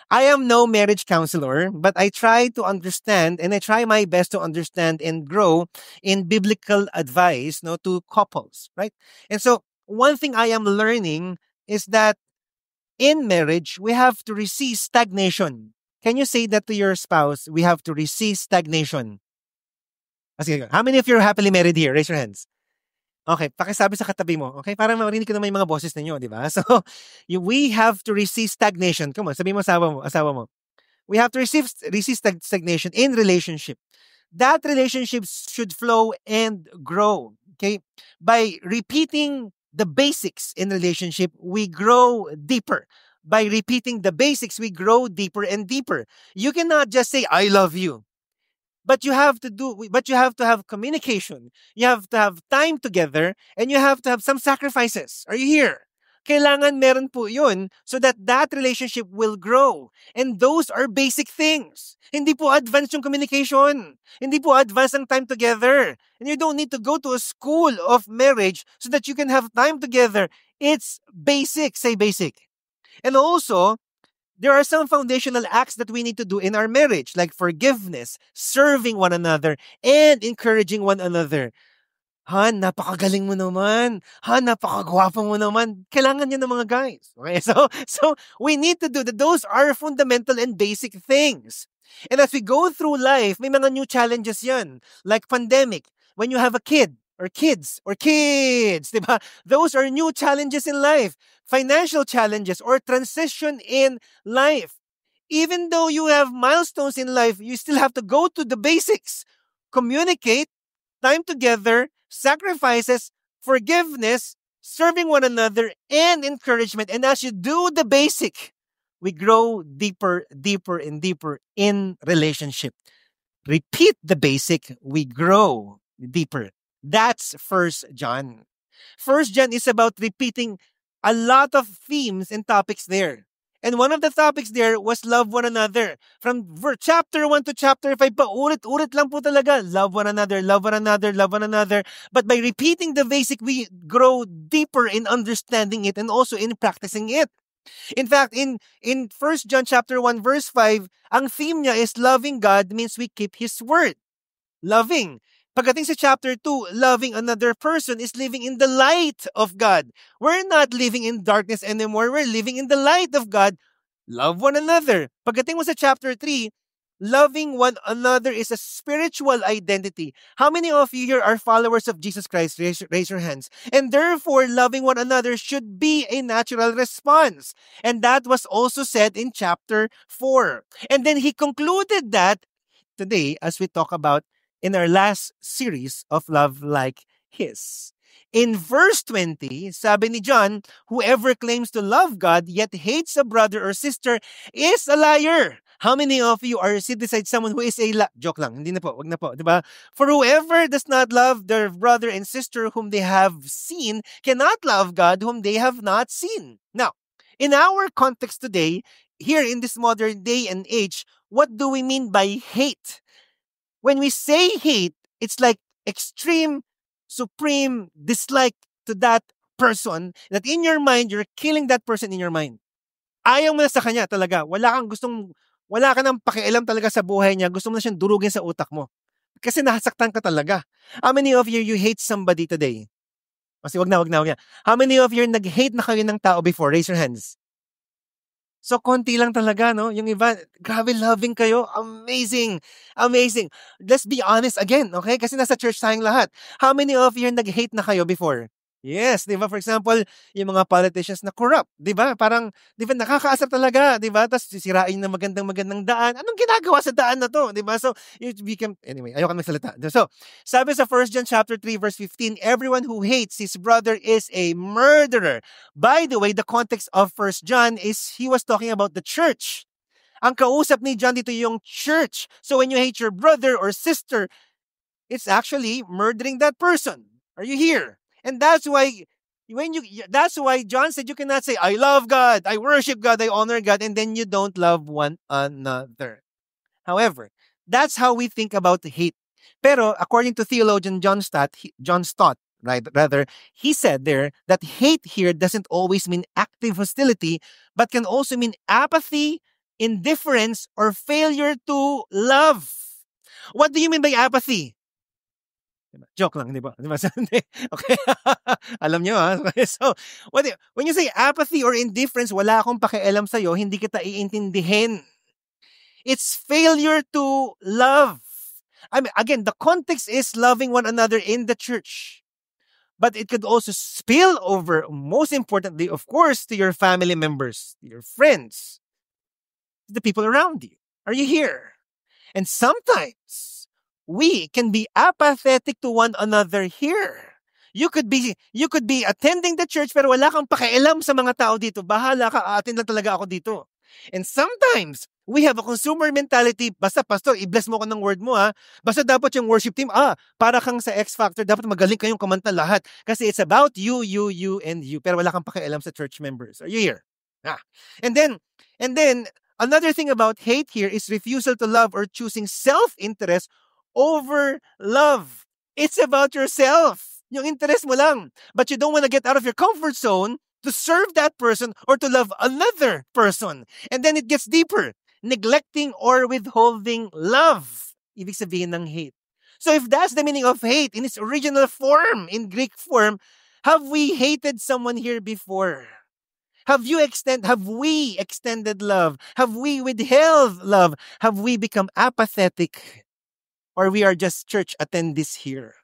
I am no marriage counselor, but I try to understand and I try my best to understand and grow in biblical advice, no, to couples, right? And so one thing I am learning is that in marriage, we have to resist stagnation. Can you say that to your spouse? We have to resist stagnation. Sige, how many of you are happily married here? Raise your hands. Okay, pakisabi sa katabi mo, okay? Para marinig ko naman yung mga boses ninyo, di ba? So, we have to resist stagnation. Come on, sabi mo asawa mo. We have to resist stagnation in relationship. That relationship should flow and grow, okay? By repeating the basics in relationship, we grow deeper. By repeating the basics, we grow deeper and deeper. You cannot just say, I love you. But you have to have communication. You have to have time together and you have to have some sacrifices. Are you here? Kailangan meron po yun so that that relationship will grow. And those are basic things. Hindi po advanced yung communication. Hindi po advanced ang time together. And you don't need to go to a school of marriage so that you can have time together. It's basic. Say basic. And also, there are some foundational acts that we need to do in our marriage, like forgiveness, serving one another, and encouraging one another. Han, napakagaling mo naman. Han, napakagwapo mo naman. Kailangan yan ng mga guys. Okay, so we need to do that. Those are fundamental and basic things. And as we go through life, may mga new challenges yan. Like pandemic, when you have a kid, or kids, diba? Those are new challenges in life. Financial challenges or transition in life. Even though you have milestones in life, you still have to go to the basics. Communicate, time together, sacrifices, forgiveness, serving one another, and encouragement. And as you do the basic, we grow deeper, deeper, and deeper in relationship. Repeat the basic, we grow deeper. That's First John. First John is about repeating a lot of themes and topics there. And one of the topics there was love one another. From chapter 1 to chapter 5, paulit-ulit lang po talaga. Love one another, love one another, love one another. But by repeating the basic, we grow deeper in understanding it and also in practicing it. In fact, in 1 John chapter 1 verse 5, ang theme niya is loving God means we keep His word. Loving. Pagdating sa chapter 2, loving another person is living in the light of God. We're not living in darkness anymore. We're living in the light of God. Love one another. Pagdating mo sa chapter 3, loving one another is a spiritual identity. How many of you here are followers of Jesus Christ? Raise your hands. And therefore, loving one another should be a natural response. And that was also said in chapter 4. And then he concluded that today as we talk about in our last series of Love Like His. In verse 20, sabi ni John, whoever claims to love God yet hates a brother or sister is a liar. How many of you are sit beside someone who is a joke lang, hindi na po, wag na po, 'di ba? For whoever does not love their brother and sister whom they have seen cannot love God whom they have not seen. Now, in our context today, here in this modern day and age, what do we mean by hate? When we say hate, it's like extreme, supreme dislike to that person that in your mind, you're killing that person in your mind. Ayaw mo na sa kanya talaga. Wala ka nang pakialam talaga sa buhay niya. Gusto mo na siyang durugin sa utak mo. Kasi nasaktan ka talaga. How many of you hate somebody today? Kasi wag na. How many of you nag-hate na kayo ng tao before? Raise your hands. So, konti lang talaga, no? Yung iba, grabe loving kayo. Amazing. Amazing. Let's be honest again, okay? Kasi nasa church tayong lahat. How many of you nag-hate na kayo before? Yes, di ba? For example, yung mga politicians na corrupt, di ba? Parang, di ba, nakakaasar talaga, di ba? Tapos sisirain ng magandang daan. Anong ginagawa sa daan na to, di ba? So, you become, anyway, ayoko magsalita. So, sabi sa 1 John chapter 3, verse 15, everyone who hates his brother is a murderer. By the way, the context of 1 John is he was talking about the church. Ang kausap ni John dito yung church. So, when you hate your brother or sister, it's actually murdering that person. Are you here? And that's why John said you cannot say, I love God, I worship God, I honor God, and then you don't love one another. However, that's how we think about hate. Pero according to theologian John Stott, he said there that hate here doesn't always mean active hostility, but can also mean apathy, indifference, or failure to love. What do you mean by apathy? Joke lang, di ba? Okay. Alam nyo, ha? So, when you say apathy or indifference, wala akong pakialam sa'yo, hindi kita iintindihin. It's failure to love. I mean, again, the context is loving one another in the church. But it could also spill over, most importantly, of course, to your family members, your friends, the people around you. Are you here? And sometimes we can be apathetic to one another here. You could be attending the church pero wala kang pakialam sa mga tao dito. Bahala ka, aatin lang talaga ako dito. And sometimes we have a consumer mentality. Basta, pastor, i-bless mo ko ng word mo, ha? Basta dapat yung worship team, para kang sa X Factor, dapat magaling kayong kumanta lahat. Kasi it's about you, and you. Pero wala kang pakialam sa church members. Are you here? And then, another thing about hate here is refusal to love or choosing self-interest over love. It's about yourself. Yung interest mo lang. But you don't want to get out of your comfort zone to serve that person or to love another person. And then it gets deeper. Neglecting or withholding love. Ibig sabihin ng hate. So if that's the meaning of hate in its original form, in Greek form, have we hated someone here before? Have we extended love? Have we withheld love? Have we become apathetic? Or we are just church attendees here?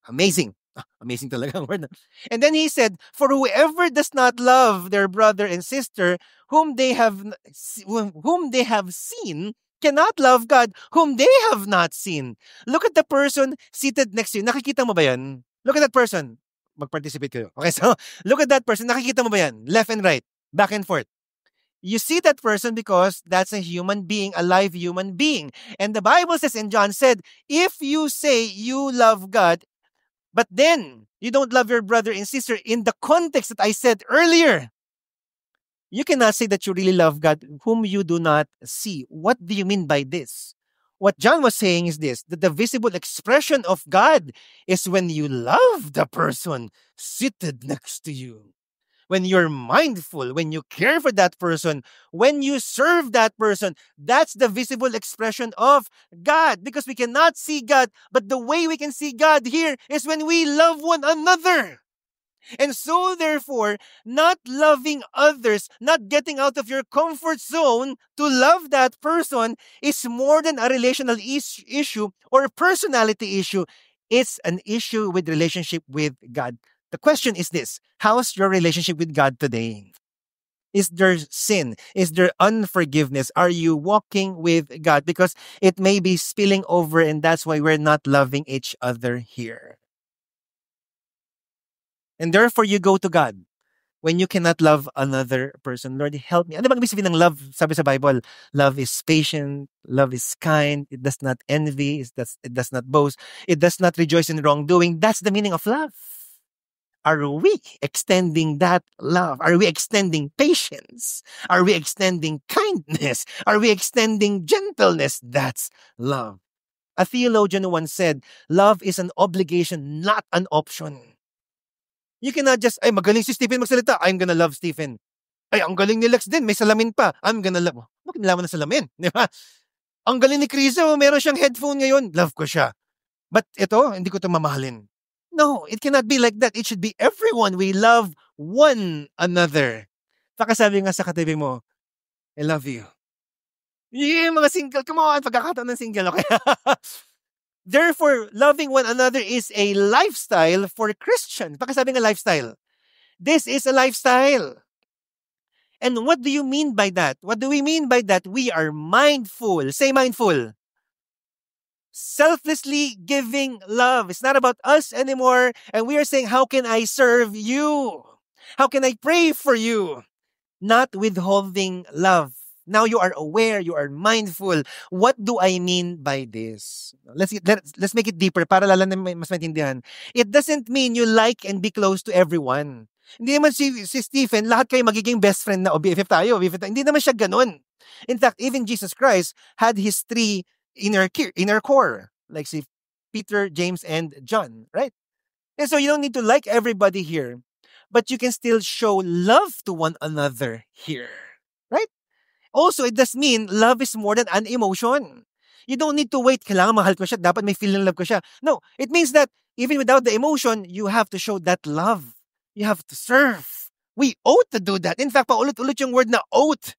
Amazing. Amazing talaga ang word. And then he said, for whoever does not love their brother and sister whom they have seen cannot love God whom they have not seen. Look at the person seated next to you. Nakikita mo ba yan? Look at that person. Mag-participate kayo. Okay, so look at that person. Nakikita mo ba yan? Left and right. Back and forth. You see that person because that's a human being, a live human being. And the Bible says, and John said, if you say you love God, but then you don't love your brother and sister in the context that I said earlier, you cannot say that you really love God whom you do not see. What do you mean by this? What John was saying is this, that the visible expression of God is when you love the person seated next to you. When you're mindful, when you care for that person, when you serve that person, that's the visible expression of God. Because we cannot see God, but the way we can see God here is when we love one another. And so, therefore, not loving others, not getting out of your comfort zone to love that person is more than a relational issue or a personality issue. It's an issue with relationship with God. The question is this, how's your relationship with God today? Is there sin? Is there unforgiveness? Are you walking with God? Because it may be spilling over and that's why we're not loving each other here. And therefore, you go to God when you cannot love another person. Lord, help me. Ano bang ibig sabihin ng love? Sabi sa Bible, love is patient, love is kind, it does not envy, it does not boast, it does not rejoice in wrongdoing. That's the meaning of love. Are we extending that love? Are we extending patience? Are we extending kindness? Are we extending gentleness? That's love. A theologian once said, love is an obligation, not an option. You cannot just, ay, magaling si Stephen magsalita, I'm gonna love Stephen. Ay, ang galing ni Lex din, may salamin pa, I'm gonna love. Bakit nilaman na salamin? Di ba? Ang galing ni Criso, meron siyang headphone ngayon, love ko siya. But ito, hindi ko ito mamahalin. No, it cannot be like that. It should be everyone. We love one another. Pakasabi nga sa katabi mo, I love you. Yeah, mga single, come on, pagkakataon ng single, okay? Therefore, loving one another is a lifestyle for Christians. Pakasabi nga lifestyle. This is a lifestyle. And what do you mean by that? What do we mean by that? We are mindful. Say mindful. Selflessly giving love. It's not about us anymore. And we are saying, how can I serve you? How can I pray for you? Not withholding love. Now you are aware, you are mindful. What do I mean by this? Let's make it deeper para lalo na mas maintindihan. It doesn't mean you like and be close to everyone. Hindi naman si Stephen, lahat kayo magiging best friend na o BFF tayo. Hindi naman siya ganun. In fact, even Jesus Christ had his three inner core, like si Peter, James, and John, right? And so you don't need to like everybody here, but you can still show love to one another here, right? also, it does mean love is more than an emotion. You don't need to wait, kailangan mahal ko siya, dapat may feeling love ko siya. No, it means that even without the emotion, you have to show that love. You have to serve. We ought to do that. In fact, paulit-ulit yung word na ought,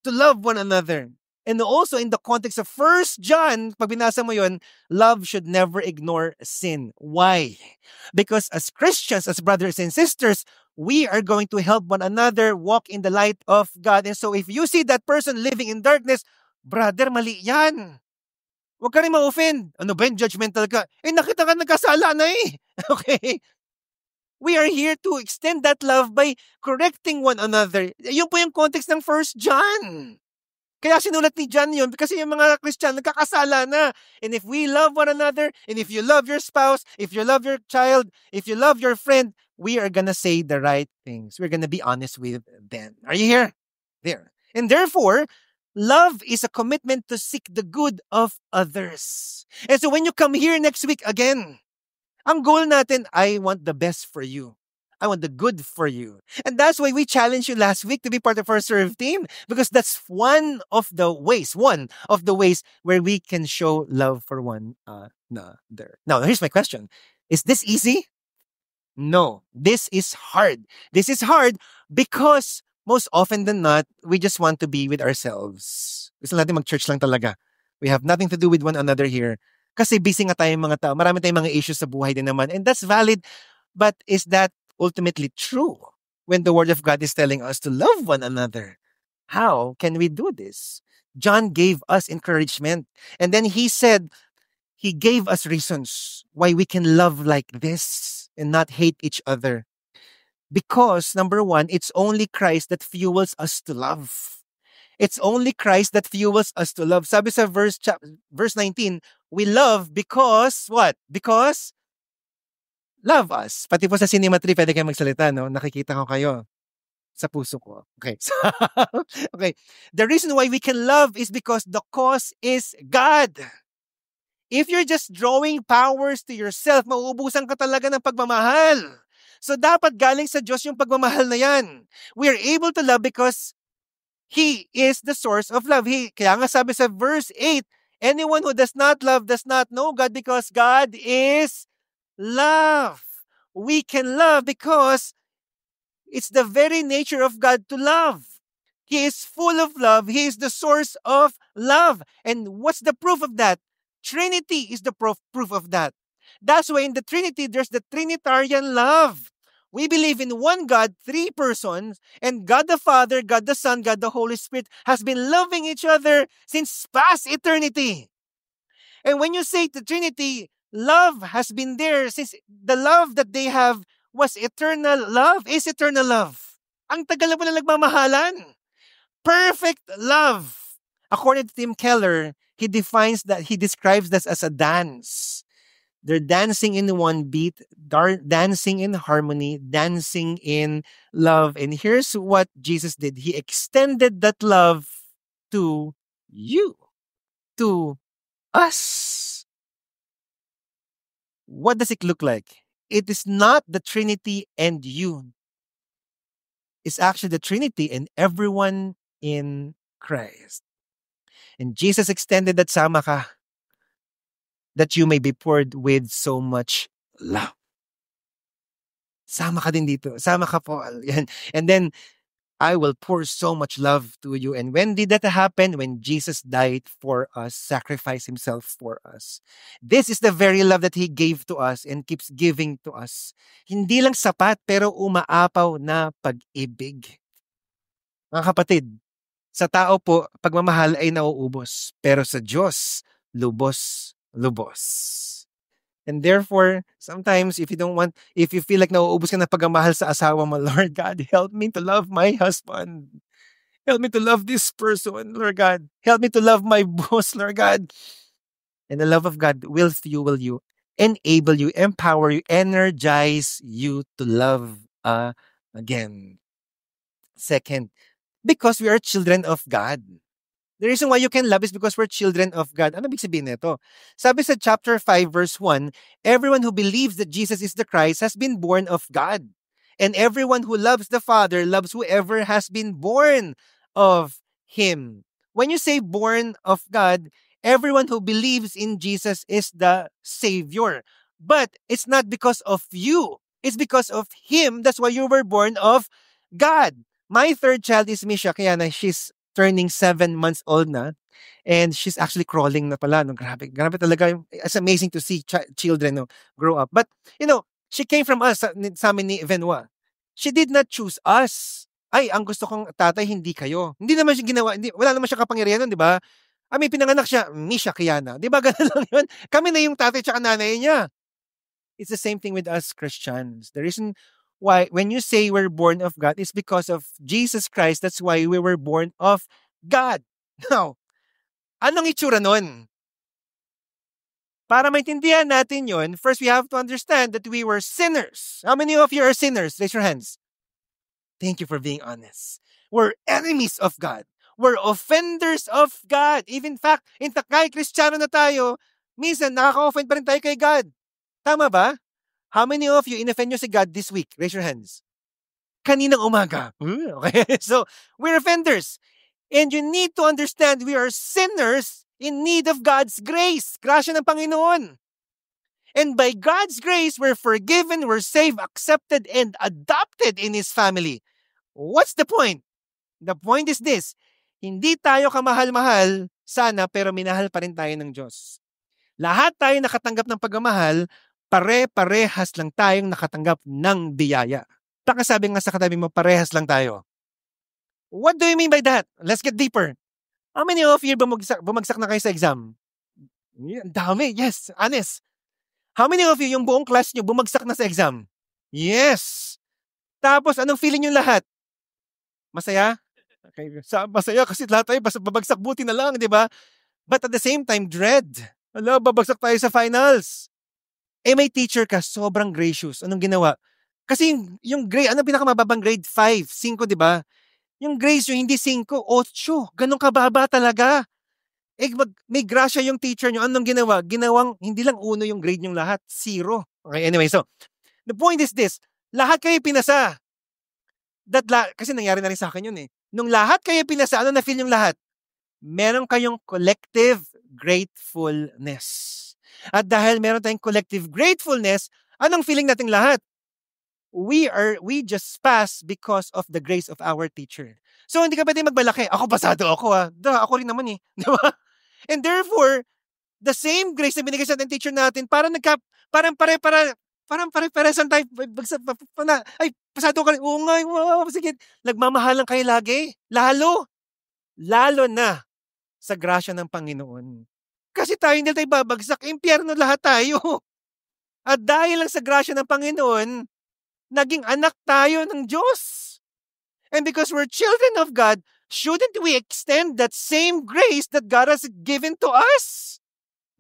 to love one another. And also in the context of 1 John, pag binasa mo yun, love should never ignore sin. Why? Because as Christians, as brothers and sisters, we are going to help one another walk in the light of God. And so if you see that person living in darkness, brother, mali yan. Huwag ka rin ma-offend. Ano ba yun? Judgmental ka. Nakita ka nagkasala na eh. Okay? We are here to extend that love by correcting one another. Yun po yung context ng 1 John. Kaya sinulat ni John yun kasi yung mga Christian nagkakasala na. And if we love one another, and if you love your spouse, if you love your child, if you love your friend, we are gonna say the right things. We're gonna be honest with them. Are you here? There. And therefore, love is a commitment to seek the good of others. And so when you come here next week again, ang goal natin, I want the best for you. I want the good for you. And that's why we challenged you last week to be part of our serve team, because that's one of the ways where we can show love for one another. Now, here's my question. Is this easy? No, this is hard. This is hard because most often than not, we just want to be with ourselves. Gusto natin mag-church lang talaga. We have nothing to do with one another here. Kasi busy nga tayong mga tao. Marami tayong mga issues sa buhay din naman. And that's valid. But is that ultimately true when the Word of God is telling us to love one another? How can we do this? John gave us encouragement. And then he said, he gave us reasons why we can love like this and not hate each other. Because, number one, it's only Christ that fuels us to love. It's only Christ that fuels us to love. Sabi sa verse 19, we love because, what? Because love us. Pati po sa Cinema 3, pwede kayo magsalita, no? Nakikita ko kayo sa puso ko. Okay. Okay. The reason why we can love is because the cause is God. If you're just drawing powers to yourself, mauubusan ka talaga ng pagmamahal. So dapat galing sa Diyos yung pagmamahal na yan. We are able to love because He is the source of love. Kaya nga sabi sa verse 8, anyone who does not love does not know God because God is love. We can love because it's the very nature of God to love. He is full of love. He is the source of love. And what's the proof of that? Trinity is the proof of that. That's why in the Trinity, there's the Trinitarian love. We believe in one God, 3 persons, and God the Father, God the Son, God the Holy Spirit has been loving each other since past eternity. And when you say the Trinity, love has been there since the love that they have was eternal love, is eternal love. Ang tagal na po na nagmamahalan. Perfect love. According to Tim Keller, he describes this as a dance. They're dancing in one beat, dancing in harmony, dancing in love. And here's what Jesus did. He extended that love to you, to us. What does it look like? It is not the Trinity and you. It's actually the Trinity and everyone in Christ. And Jesus extended that sama ka, that you may be poured with so much love. Sama ka din dito. Sama ka po. Yan. And then, I will pour so much love to you. And when did that happen? When Jesus died for us, sacrificed Himself for us. This is the very love that He gave to us and keeps giving to us. Hindi lang sapat, pero umaapaw na pag-ibig. Mga kapatid, sa tao po, pagmamahal ay nauubos. Pero sa Diyos, lubos. And therefore, sometimes if you feel like nauubos ka na pagmamahal sa asawa mo, Lord God, help me to love my husband. Help me to love this person, Lord God. Help me to love my boss, Lord God. And the love of God will fuel you, enable you, empower you, energize you to love again. Second, because we are children of God. The reason why you can love is because we're children of God. Ano ibig sabihin nito? Sabi sa chapter 5 verse 1, everyone who believes that Jesus is the Christ has been born of God. And everyone who loves the Father loves whoever has been born of Him. When you say born of God, everyone who believes in Jesus is the Savior. But it's not because of you. It's because of Him. That's why you were born of God. My third child is Misha, kaya na she's turning 7 months old na. And she's actually crawling na pala. No? Grabe, grabe talaga. It's amazing to see children no, grow up. But, she came from us, sa amin ni Venua. She did not choose us. Ay, ang gusto kong tatay, hindi kayo. Hindi naman siya ginawa, wala naman siya kapangyarihan nun, di ba? Pinanganak siya, Misha Kiana. Di ba ganun lang yun? Kami na yung tatay tsaka nanay niya. It's the same thing with us Christians. The reason why, when you say we're born of God, is because of Jesus Christ. That's why we were born of God. Now, anong itsura nun? Para maintindihan natin yun, first we have to understand that we were sinners. How many of you are sinners? Raise your hands. Thank you for being honest. We're enemies of God. We're offenders of God. Even fact, kahit Kristiyano na tayo, minsan nakaka-offend pa rin tayo kay God. Tama ba? How many of you in-offend nyo si God this week? Raise your hands. Kaninang umaga. Okay. So, we're offenders. And you need to understand we are sinners in need of God's grace. Grasya ng Panginoon. And by God's grace, we're forgiven, we're saved, accepted, and adopted in His family. What's the point? The point is this. Hindi tayo kamahal-mahal sana pero minahal pa rin tayo ng Diyos. Lahat tayo nakatanggap ng pagmamahal, pare-parehas lang tayong nakatanggap ng biyaya. Baka sabi nga sa katabi mo, parehas lang tayo. What do you mean by that? Let's get deeper. How many of you bumagsak na kayo sa exam? Dami, yes, honest. How many of you yung buong class nyo bumagsak na sa exam? Yes. Tapos anong feeling yung lahat? Masaya? Okay. Masaya kasi lahat tayo babagsak, buti na lang, di ba? But at the same time, dread. Babagsak tayo sa finals. May teacher ka, sobrang gracious. Anong ginawa? Kasi yung grade, anong pinakamababang grade? 5, 5, di ba? Yung grades yung hindi 5, 8. Ganun kababa talaga. May grasya yung teacher nyo. Anong ginawa? Ginawang, hindi lang 1 yung grade nyo lahat. 0. Okay, anyway, so, the point is this. Lahat kayo pinasa. Kasi nangyari na rin sa akin yun eh. Nung lahat kayo pinasa, ano na feel yung lahat? Meron kayong collective gratefulness. At dahil meron tayong collective gratefulness, anong feeling nating lahat? We just pass because of the grace of our teacher. So hindi ka pwede magmalaki. Ako pasado ako ako rin naman eh. Di ba? And therefore, the same grace na binigay sa ating teacher natin, parang pare-paresan tayo. Ay, pasado ka rin. Oo nga, wow, sige. Nagmamahalan kayo lagi. Lalo na sa grasya ng Panginoon. Kasi tayo hindi tayo babagsak. Impyerno lahat tayo. At dahil lang sa grasya ng Panginoon, naging anak tayo ng Diyos. And because we're children of God, shouldn't we extend that same grace that God has given to us?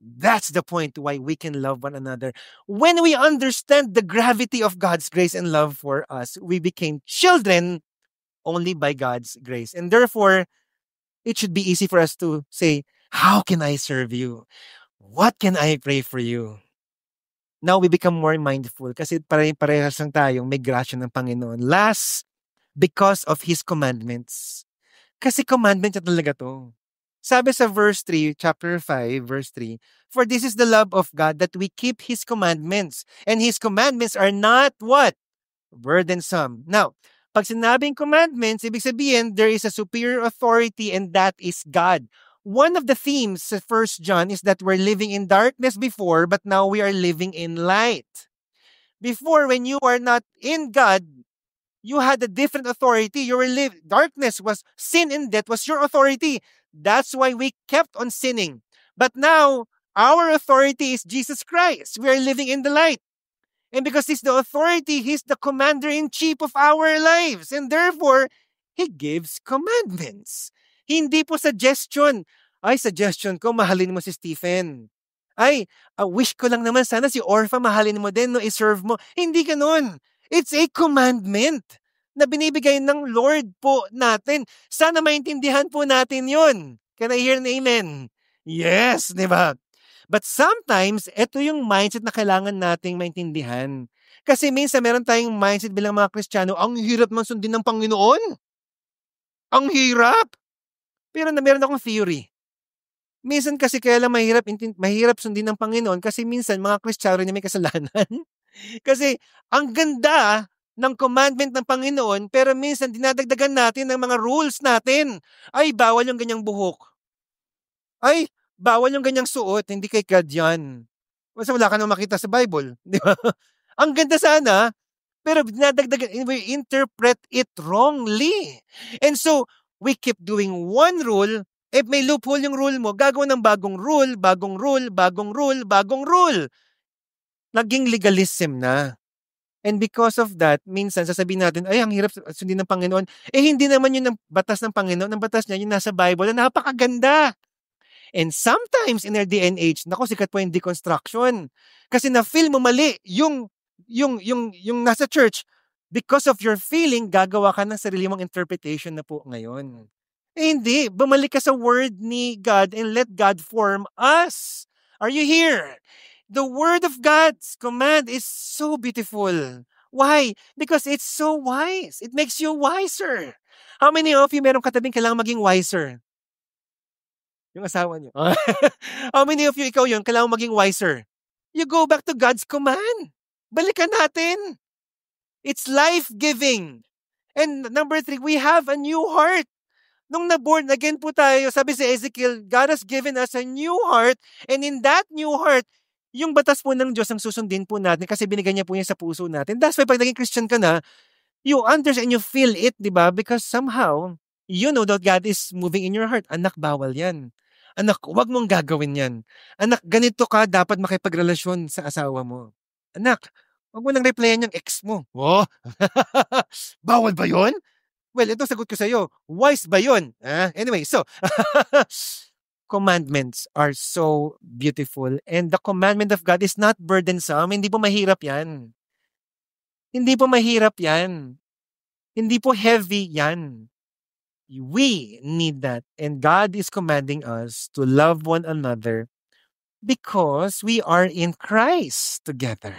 That's the point why we can love one another. When we understand the gravity of God's grace and love for us, we became children only by God's grace. And therefore, it should be easy for us to say, how can I serve you? What can I pray for you? Now we become more mindful kasi parehas lang tayong may grasya ng Panginoon. Last, because of His commandments. Kasi commandment na talaga to. Sabi sa verse 3, chapter 5, verse 3, for this is the love of God that we keep His commandments. And His commandments are not what? Burdensome. Now, pag sinabing commandments, ibig sabihin, there is a superior authority and that is God. One of the themes sa 1 John is that we're living in darkness before, but now we are living in light. Before, when you are not in God, you had a different authority. Darkness was sin and death was your authority. That's why we kept on sinning. But now, our authority is Jesus Christ. We are living in the light. And because He's the authority, He's the commander-in-chief of our lives. And therefore, He gives commandments. Hindi po suggestion. Ay, suggestion ko, mahalin mo si Stephen. Ay, wish ko lang naman sana si Orpha mahalin mo din, no, i-serve mo. Hindi ganun. It's a commandment na binibigay ng Lord po natin. Sana maintindihan po natin yun. Can I hear an amen? Yes, di ba? But sometimes, ito yung mindset na kailangan nating maintindihan. Kasi minsan meron tayong mindset bilang mga Kristiyano, ang hirap man sundin ng Panginoon. Ang hirap. Pero meron akong theory. Minsan kasi kaya lang mahirap sundin ng Panginoon kasi minsan mga Kristiyano na may kasalanan. Kasi ang ganda ng commandment ng Panginoon pero minsan dinadagdagan natin ng mga rules natin. Ay, bawal yung ganyang buhok. Ay, bawal yung ganyang suot. Hindi kay God yan. Basta wala ka nang makita sa Bible. Di ba? Ang ganda sana, pero dinadagdagan, we interpret it wrongly. And so, we keep doing one rule. If may loophole yung rule mo, gagawa ng bagong rule, bagong rule, bagong rule, bagong rule. Naging legalism na. And because of that, minsan sasabihin natin, ay, ang hirap sundin ng Panginoon. Eh, hindi naman yun ang batas ng Panginoon. Ang batas niya, yun nasa Bible, na napakaganda. And sometimes in our day and age, nako, sikat po yung deconstruction. Kasi na-feel mo mali yung nasa church. Because of your feeling, gagawa ka ng sarili mong interpretation na po ngayon. Eh, hindi. Bumalik ka sa word ni God and let God form us. Are you here? The word of God's command is so beautiful. Why? Because it's so wise. It makes you wiser. How many of you merong katabing kailangan maging wiser? Yung asawa niyo. How many of you, ikaw yun, kailangan maging wiser? You go back to God's command. Balikan natin. It's life-giving. And number 3, we have a new heart. Nung na-born again po tayo, sabi si Ezekiel, God has given us a new heart, and in that new heart, yung batas po ng Diyos ang susundin po natin kasi binigay niya po niya sa puso natin. That's why pag naging Christian ka na, you understand, you feel it, di ba? Because somehow, you know that God is moving in your heart. Anak, bawal yan. Anak, huwag mong gagawin yan. Anak, ganito ka dapat makipagrelasyon sa asawa mo. Anak, huwag mo nang replyan yung ex mo. Oh, bawal ba yun? Well, ito sagot ko sa iyo. Wise ba yun? Anyway, so, commandments are so beautiful and the commandment of God is not burdensome. Hindi po mahirap yan. Hindi po mahirap yan. Hindi po heavy yan. We need that. And God is commanding us to love one another because we are in Christ together.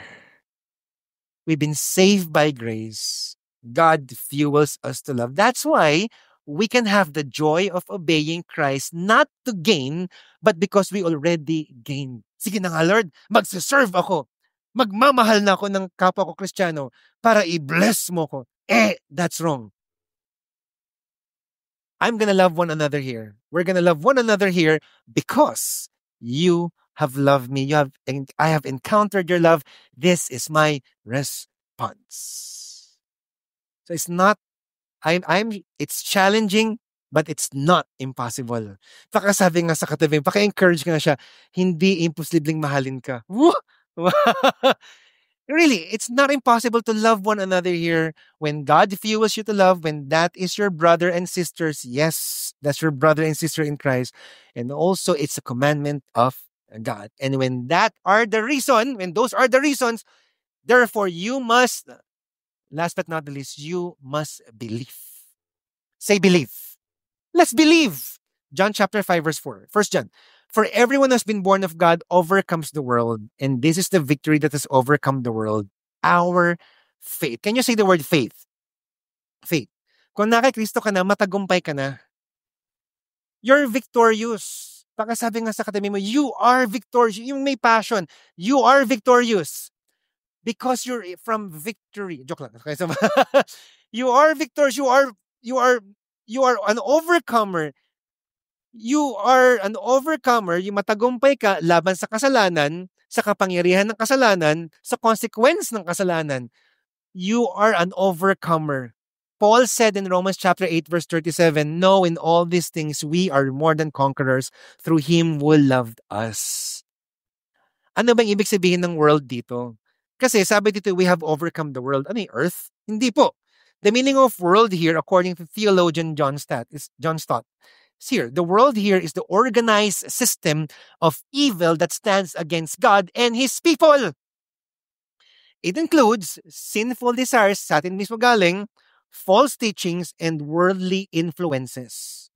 We've been saved by grace. God fuels us to love. That's why we can have the joy of obeying Christ, not to gain, but because we already gained. Sige na nga, Lord, magsiserve ako. Magmamahal na ako ng kapwa ko Kristiyano para i-bless mo ko. That's wrong. I'm gonna love one another here. We're gonna love one another here because you have loved me. I have encountered your love. This is my response. So it's not, it's challenging, but it's not impossible. Sabi nga sa katabi, paka-encourage ka na siya, hindi imposibleng mahalin ka. Really, it's not impossible to love one another here. When God fuels you to love, when that is your brother and sisters, yes, that's your brother and sister in Christ. And also, it's a commandment of God. And when those are the reasons, therefore you must, last but not the least, you must believe. Say believe. Let's believe. John chapter 5 verse 4. 1 John. For everyone who has been born of God overcomes the world. And this is the victory that has overcome the world. Our faith. Can you say the word faith? Faith. Kung naka Kristo ka na, matagumpay ka na. You're victorious. Pagkasabi nga sa katabi mo, you are victorious. Yung may passion. You are victorious. Because you're from victory. Joke lang. Okay, so, you are victorious. You are an overcomer. You are an overcomer. Yung matagumpay ka laban sa kasalanan, sa kapangyarihan ng kasalanan, sa consequence ng kasalanan. You are an overcomer. Paul said in Romans chapter 8 verse 37, no, in all these things we are more than conquerors through Him who loved us. Ano bang ibig sabihin ng world dito? Kasi sabi dito, we have overcome the world. Ano yung earth? Hindi po. The meaning of world here, according to theologian John Stott, is here. The world here is the organized system of evil that stands against God and His people. It includes sinful desires, sa atin mismo galing, false teachings, and worldly influences.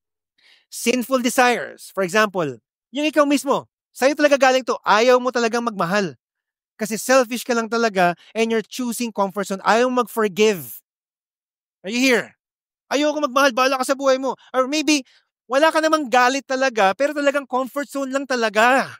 Sinful desires. For example, yung ikaw mismo, sa'yo talaga galing to, ayaw mo talagang magmahal. Kasi selfish ka lang talaga and you're choosing comfort zone. Ayaw mag-forgive. Are you here? Ayaw ko magmahal, bahala ka sa buhay mo. Or maybe, Wala ka namang galit talaga, pero talagang comfort zone lang talaga.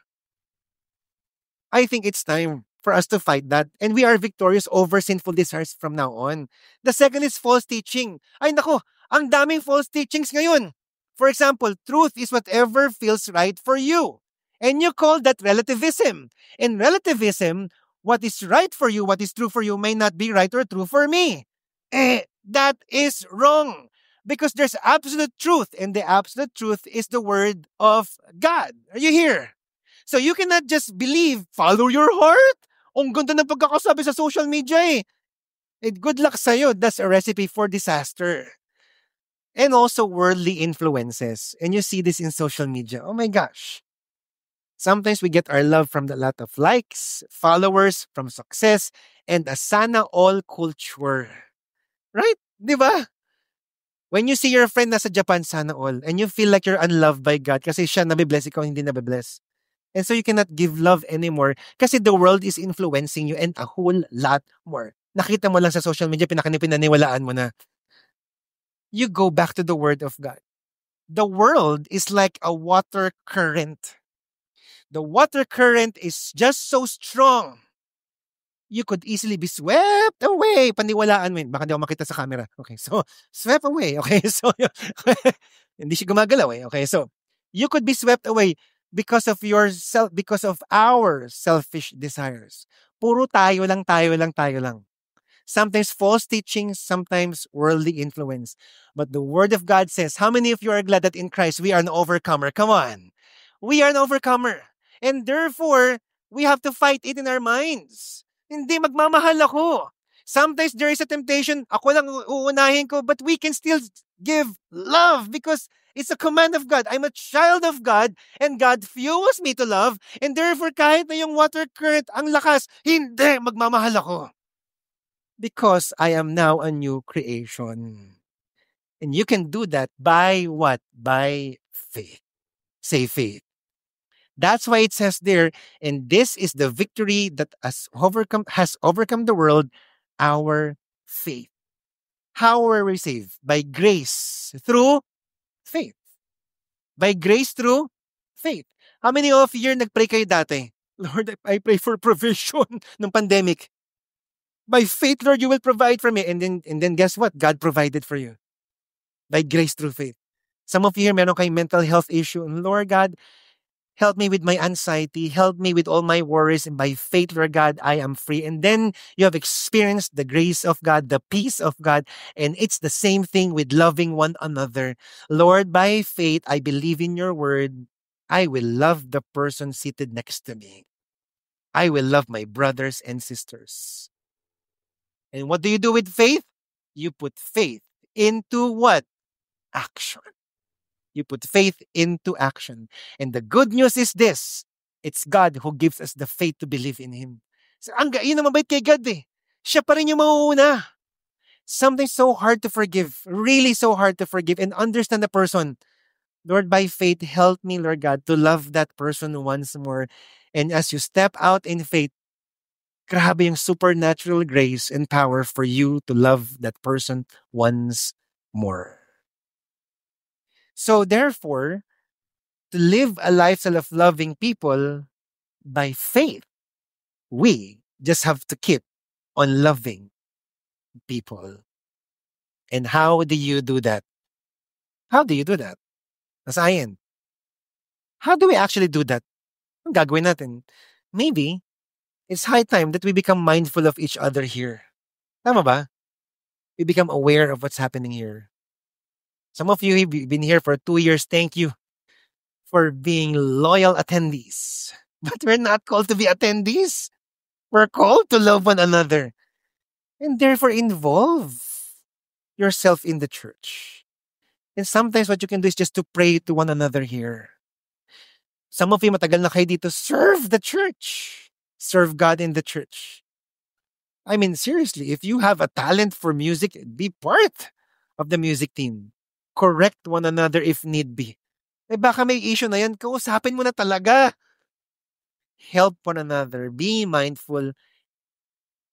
I think it's time for us to fight that, and we are victorious over sinful desires from now on. The second is false teaching. Ay nako, ang daming false teachings ngayon. For example, truth is whatever feels right for you. And you call that relativism. In relativism, what is right for you, what is true for you may not be right or true for me. That is wrong. Because there's absolute truth, and the absolute truth is the word of God. Are you here? So you cannot just believe, follow your heart. Ang ganda ng pagkakasabi sa social media eh. Good luck sa'yo. That's a recipe for disaster. And also worldly influences. And you see this in social media. Oh my gosh. Sometimes we get our love from the lot of likes, followers, from success, and a sana all culture. Right? Di ba? When you see your friend nasa Japan, sana all, and you feel like you're unloved by God kasi siya nabibless, ikaw hindi nabibless. And so you cannot give love anymore kasi the world is influencing you and a whole lot more. Nakita mo lang sa social media, pinaniwalaan mo na. You go back to the Word of God. The world is like a water current. The water current is just so strong. You could easily be swept away. Paniwalaan mo yun. Baka di ako makita sa camera. Okay, so, swept away. Okay, so, hindi siya gumagalaw eh. Okay, so, you could be swept away because of because of our selfish desires. Puro tayo lang, tayo lang, tayo lang. Sometimes false teachings, sometimes worldly influence. But the Word of God says, how many of you are glad that in Christ we are an overcomer? Come on. We are an overcomer. And therefore, we have to fight it in our minds. Hindi, magmamahal ako. Sometimes there is a temptation, ako lang uunahin ko, but we can still give love because it's a command of God. I'm a child of God and God fuels me to love and therefore kahit na yung water current ang lakas, hindi, magmamahal ako. Because I am now a new creation. And you can do that by what? By faith. Say faith. That's why it says there, and this is the victory that has overcome the world, our faith. How are we saved? By grace through faith. By grace through faith. How many of you nagpray kayo dati? Lord, I pray for provision ng pandemic. By faith, Lord, you will provide for me. And then guess what? God provided for you. By grace through faith. Some of you here, meron kayong mental health issue. And Lord God, help me with my anxiety. Help me with all my worries. And by faith, Lord God, I am free. And then you have experienced the grace of God, the peace of God. And it's the same thing with loving one another. Lord, by faith, I believe in your word. I will love the person seated next to me. I will love my brothers and sisters. And what do you do with faith? You put faith into what? Action. You put faith into action. And the good news is this. It's God who gives us the faith to believe in Him. So, yun naman bait kay God eh. Siya pa rin yung mauuna. Something so hard to forgive. Really so hard to forgive and understand the person. Lord, by faith, help me, Lord God, to love that person once more. And as you step out in faith, grabe yung supernatural grace and power for you to love that person once more. So therefore, to live a lifestyle of loving people by faith, we just have to keep on loving people. And how do you do that? How do you do that? Nasayan. How do we actually do that? Ang gagawin natin? Maybe, it's high time that we become mindful of each other here. Tama ba? We become aware of what's happening here. Some of you have been here for 2 years. Thank you for being loyal attendees. But we're not called to be attendees. We're called to love one another. And therefore involve yourself in the church. And sometimes what you can do is just to pray to one another here. Some of you matagal na kayo dito, serve the church. Serve God in the church. I mean, seriously, if you have a talent for music, be part of the music team. Correct one another if need be. Eh baka may issue na yan, kausapin mo na talaga. Help one another, be mindful,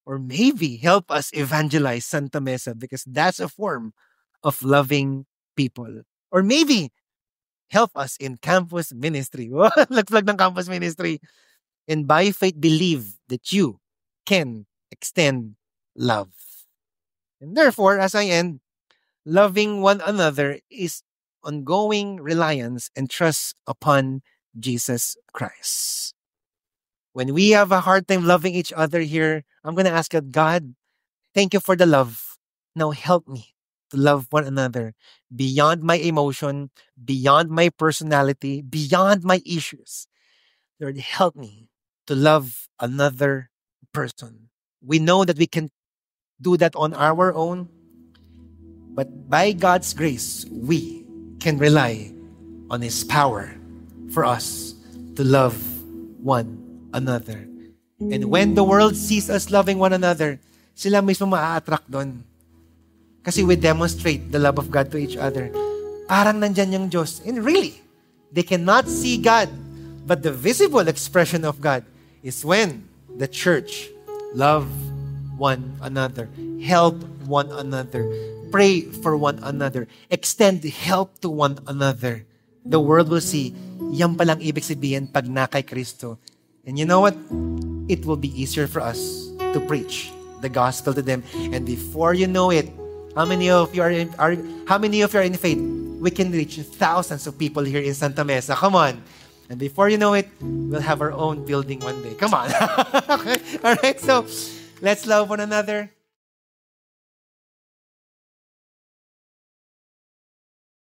or maybe help us evangelize Santa Mesa because that's a form of loving people. Or maybe help us in campus ministry. Lag-flag ng campus ministry. And by faith, believe that you can extend love. And therefore, as I end, loving one another is ongoing reliance and trust upon Jesus Christ. When we have a hard time loving each other here, I'm going to ask God, thank you for the love. Now help me to love one another beyond my emotion, beyond my personality, beyond my issues. Lord, help me to love another person. We know that we can do that on our own, but by God's grace, we can rely on His power for us to love one another. And when the world sees us loving one another, sila mismo maa-attract doon. Kasi we demonstrate the love of God to each other. Parang nandyan yung Diyos. And really, they cannot see God, but the visible expression of God is when the church love one another, help one another, pray for one another, extend help to one another. The world will see, yan palang ibig sabihin pag na kay Kristo. And you know what? It will be easier for us to preach the gospel to them. And before you know it, how many of you are in faith? We can reach thousands of people here in Santa Mesa. Come on. And before you know it, we'll have our own building one day. Come on. Okay? All right. So let's love one another.